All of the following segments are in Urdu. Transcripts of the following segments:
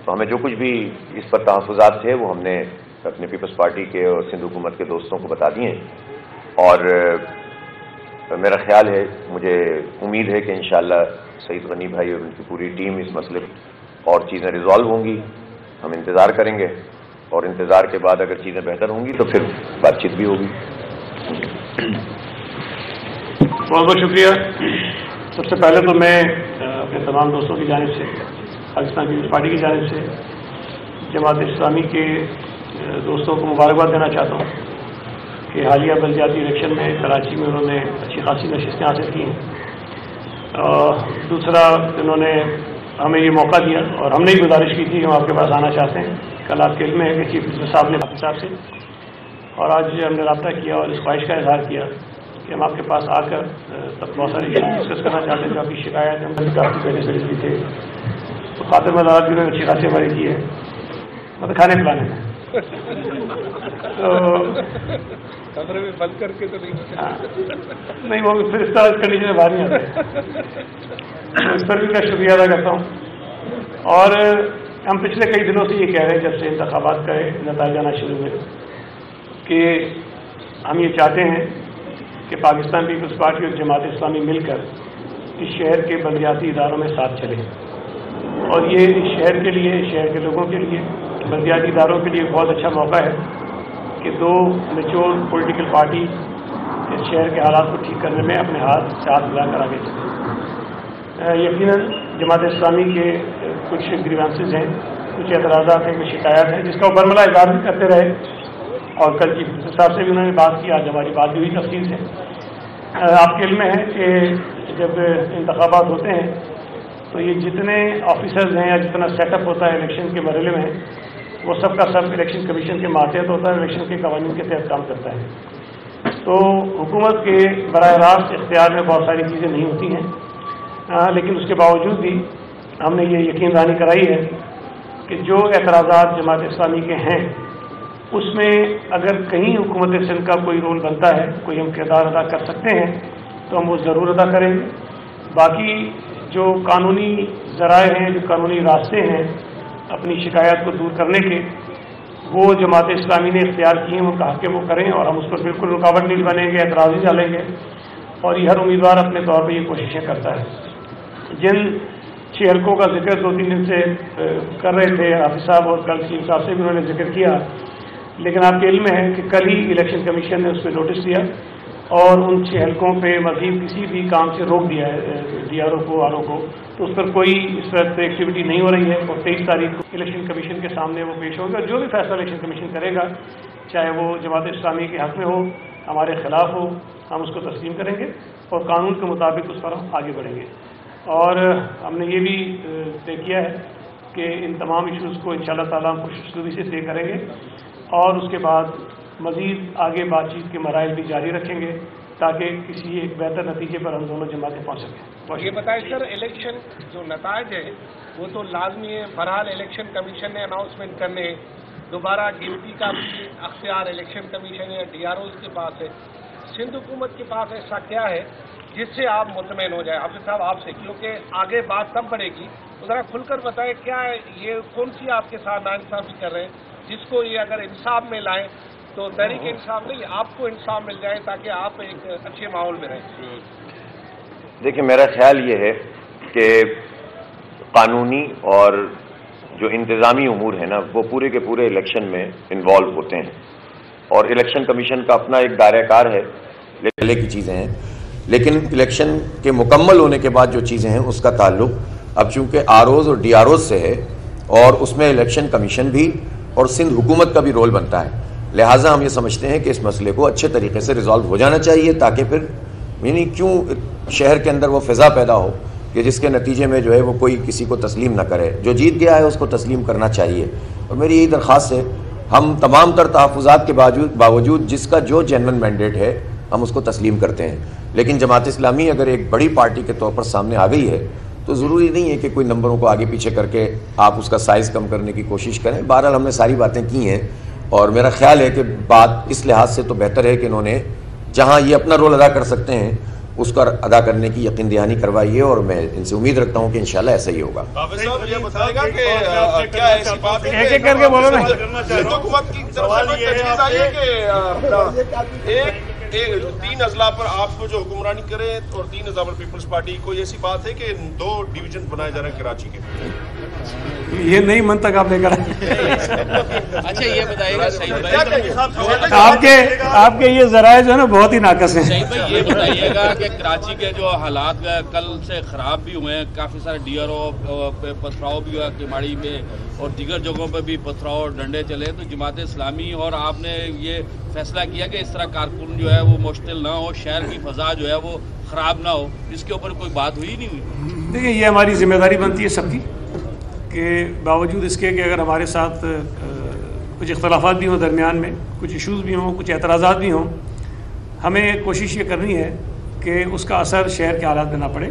تو ہمیں جو کچھ بھی اس پر تحفظات تھے وہ ہم نے اپنے پیپلز پارٹی کے اور سندھ حکومت کے دوستوں کو بتا دیے ہیں، اور میرا خیال ہے، مجھے امید ہے کہ انشاءاللہ سعید غنی بھائی اور ان کی پوری ٹیم اس مسئلے اور چیزیں ریزالو ہوں گی. ہم انتظار کریں گے، اور انتظار کے بعد اگر چیزیں بہتر ہوں گی تو پھر بات چیت بھی ہوگی. بہت بہت شکریہ. سب سے پہلے تو میں اپنے تمام دوستوں کی جانب سے، پاکستان پیپلز پارٹی کی جانب سے جماعت اسلامی کے دوستوں کو مبارکباد دینا چاہتا ہوں کہ حالیہ بلدیاتی الیکشن میں کراچی میں انہوں نے اچھی خاصی نشستیں حاصل کی ہیں. دوسرا، انہوں نے ہمیں یہ موقع دیا، اور ہم نے ہی گزارش کی تھی کہ ہم آپ کے پاس آنا چاہتے ہیں. کل آپ کے علم میں ہے کہ چیف منسٹر صاحب نے صاحب سے، اور آج ہم نے رابطہ کیا اور اس خواہش کا اظہار کیا کہ ہم آپ کے پاس آ کر تب بہت ساری ڈسکس کرنا چاہتے ہیں. جو آپ کی شکایت ہم نے کافی پہلے سے بھی تھے، تو خاطر مدارات بھی انہوں نے اچھی خاصی ہماری کی ہے، مطلب کھانے پلانے میں. تو بند کر کے تو نہیں، وہ پھر اس طرح کنڈیشن میں باہر نہیں آتے. اس پر بھی میں شکریہ ادا کرتا ہوں. اور ہم پچھلے کئی دنوں سے یہ کہہ رہے ہیں، جب سے انتخابات کا نتائج آنا شروع ہوئے، کہ ہم یہ چاہتے ہیں کہ پاکستان پیپلز پارٹی اور جماعت اسلامی مل کر اس شہر کے بلدیاتی اداروں میں ساتھ چلیں. اور یہ اس شہر کے لیے، شہر کے لوگوں کے لیے، بلدیاتی اداروں کے لیے بہت اچھا موقع ہے کہ دو میچور پولیٹیکل پارٹی اس شہر کے حالات کو ٹھیک کرنے میں اپنے ہاتھ ملا کر آگے چلیں. یقیناً جماعت اسلامی کے کچھ گریوانسز ہیں، کچھ اعتراضات ہیں، کچھ شکایات ہیں، جس کا وہ برملا اظہار بھی کرتے رہے، اور کل چیف منسٹر صاحب سے بھی انہوں نے بات کی. آج ہماری بات بھی ہوئی تفصیل سے. آپ کے علم میں ہے کہ جب انتخابات ہوتے ہیں تو یہ جتنے آفیسرز ہیں یا جتنا سیٹ اپ ہوتا ہے الیکشن کے مرحلے میں، وہ سب کا سب الیکشن کمیشن کے ماتحت ہوتا ہے، الیکشن کے قوانین کے تحت کام کرتا ہے. تو حکومت کے براہ راست اختیار میں بہت ساری چیزیں نہیں ہوتی ہیں، لیکن اس کے باوجود بھی ہم نے یہ یقین دہانی کرائی ہے کہ جو اعتراضات جماعت اسلامی کے ہیں، اس میں اگر کہیں حکومت سندھ کا کوئی رول بنتا ہے، کوئی ہم کردار ادا کر سکتے ہیں، تو ہم وہ ضرور ادا کریں گے. باقی جو قانونی ذرائع ہیں، جو قانونی راستے ہیں اپنی شکایات کو دور کرنے کے، وہ جماعت اسلامی نے اختیار کیے ہیں، وہ کہا کہ وہ کریں، اور ہم اس پر بالکل رکاوٹ نہیں بنیں گے، اعتراض نہیں ڈالیں گے. اور یہ ہر امیدوار اپنے طور پہ یہ کوششیں کرتا ہے. جن 6 حلقوں کا ذکر 2-3 دن سے کر رہے تھے حافظ صاحب، اور کل سیم صاحب سے بھی انہوں نے ذکر کیا، لیکن آپ کے علم میں ہے کہ کل ہی الیکشن کمیشن نے اس پہ نوٹس دیا اور ان 6 حلقوں پہ مزید کسی بھی کام سے روک دیا ہے ڈی آر او کو، آر او کو. تو اس پر کوئی اس طرح سے ایکٹیویٹی نہیں ہو رہی ہے، اور 23 تاریخ کو الیکشن کمیشن کے سامنے وہ پیش ہوگا. جو بھی فیصلہ الیکشن کمیشن کرے گا، چاہے وہ جماعت اسلامی کے حق میں ہو، ہمارے خلاف ہو، ہم اس کو تسلیم کریں گے اور قانون کے مطابق اس پر ہم آگے بڑھیں گے. اور ہم نے یہ بھی طے کیا ہے کہ ان تمام ایشوز کو انشاءاللہ تعالیٰ ہم خوش اسلوبی سے طے کریں گے، اور اس کے بعد مزید آگے بات چیت کے مراحل بھی جاری رکھیں گے تاکہ کسی ایک بہتر نتیجے پر ہم دونوں جماعتیں پہنچ سکیں. یہ بتائیں سر، الیکشن جو نتائج ہے وہ تو لازمی ہے، بہرحال الیکشن کمیشن نے اناؤنسمنٹ کرنے، دوبارہ گنتی کا بھی اختیار الیکشن کمیشن یا ڈی آر اوز کے پاس ہے. سندھ حکومت کے پاس ایسا کیا ہے جس سے آپ مطمئن ہو جائیں؟ حافظ صاحب آپ سے، کیونکہ آگے بات تب بڑھے گی، تو ذرا کھل کر بتائیں کیا یہ کون سی آپ کے ساتھ ناانصافی کر رہے ہیں جس کو یہ اگر انصاف میں لائیں تو تحریک انصاف نہیں، آپ کو انصاف مل جائے تاکہ آپ ایک اچھے ماحول میں رہیں. دیکھیں، میرا خیال یہ ہے کہ قانونی اور جو انتظامی امور ہیں نا، وہ پورے کے پورے الیکشن میں انوالو ہوتے ہیں، اور الیکشن کمیشن کا اپنا ایک دائرہ کار ہے، لے کی چیزیں ہیں. لیکن الیکشن کے مکمل ہونے کے بعد جو چیزیں ہیں اس کا تعلق اب چونکہ آر اوز اور ڈی آر اوز سے ہے، اور اس میں الیکشن کمیشن بھی اور سندھ حکومت کا بھی رول بنتا ہے. لہٰذا ہم یہ سمجھتے ہیں کہ اس مسئلے کو اچھے طریقے سے ریزالو ہو جانا چاہیے، تاکہ پھر یعنی کیوں شہر کے اندر وہ فضا پیدا ہو کہ جس کے نتیجے میں جو ہے وہ کوئی کسی کو تسلیم نہ کرے. جو جیت گیا ہے اس کو تسلیم کرنا چاہیے. اور میری یہی درخواست ہے، ہم تمام تر تحفظات کے باوجود جس کا جو جینون مینڈیٹ ہے ہم اس کو تسلیم کرتے ہیں. لیکن جماعت اسلامی اگر ایک بڑی پارٹی کے طور پر سامنے آ گئی ہے تو ضروری نہیں ہے کہ کوئی نمبروں کو آگے پیچھے کر کے آپ اس کا سائز کم کرنے کی کوشش کریں. بہرحال ہم نے ساری باتیں کی ہیں، اور میرا خیال ہے کہ بات اس لحاظ سے تو بہتر ہے کہ انہوں نے جہاں یہ اپنا رول ادا کر سکتے ہیں اس کا ادا کرنے کی یقین دہانی کروائیے، اور میں ان سے امید رکھتا ہوں کہ انشاءاللہ ایسا ہی ہوگا۔ حافظ صاحب یہ بتائے گا کہ کیا ایسی بات ہے ایک ایک کر کے بولو نا۔ حکومت کی طرف سے کوئی تجویز آئی ہے کہ 3 اضلاع پر آپ کو جو حکمرانی کرے، اور 3 اضلاع پر پیپلز پارٹی، کوئی ایسی بات ہے کہ 2 ڈویژن بنائے جا رہے ہیں کراچی کے؟ یہ نئی منطق آپ نے کرا۔ اچھا یہ بتائیے گا صحیح آپ کے یہ ذرائع جو ہے نا بہت ہی ناقص ہیں۔ صحیح بھائی یہ بتائیے گا کہ کراچی کے جو حالات کل سے خراب بھی ہوئے ہیں، کافی سارے DRO پتھراؤ بھی ہوا کماڑی میں اور دیگر جگہوں پہ بھی پتھراؤ اور ڈنڈے چلے، تو جماعت اسلامی اور آپ نے یہ فیصلہ کیا کہ اس طرح کارکن جو ہے وہ مشتعل نہ ہو، شہر کی فضا جو ہے وہ خراب نہ ہو، اس کے اوپر کوئی بات ہوئی نہیں ہوئی؟ دیکھیں یہ ہماری ذمہ داری بنتی ہے سب کی کہ باوجود اس کے کہ اگر ہمارے ساتھ کچھ اختلافات بھی ہوں، درمیان میں کچھ ایشوز بھی ہوں، کچھ اعتراضات بھی ہوں، ہمیں کوشش یہ کرنی ہے کہ اس کا اثر شہر کے حالات میں نہ پڑے،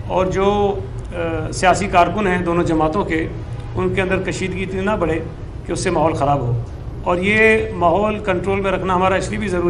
اور جو سیاسی کارکن ہیں دونوں جماعتوں کے، ان کے اندر کشیدگی اتنی نہ بڑھے کہ اس سے ماحول خراب ہو، اور یہ ماحول کنٹرول میں رکھنا ہمارا اس لیے بھی ضروری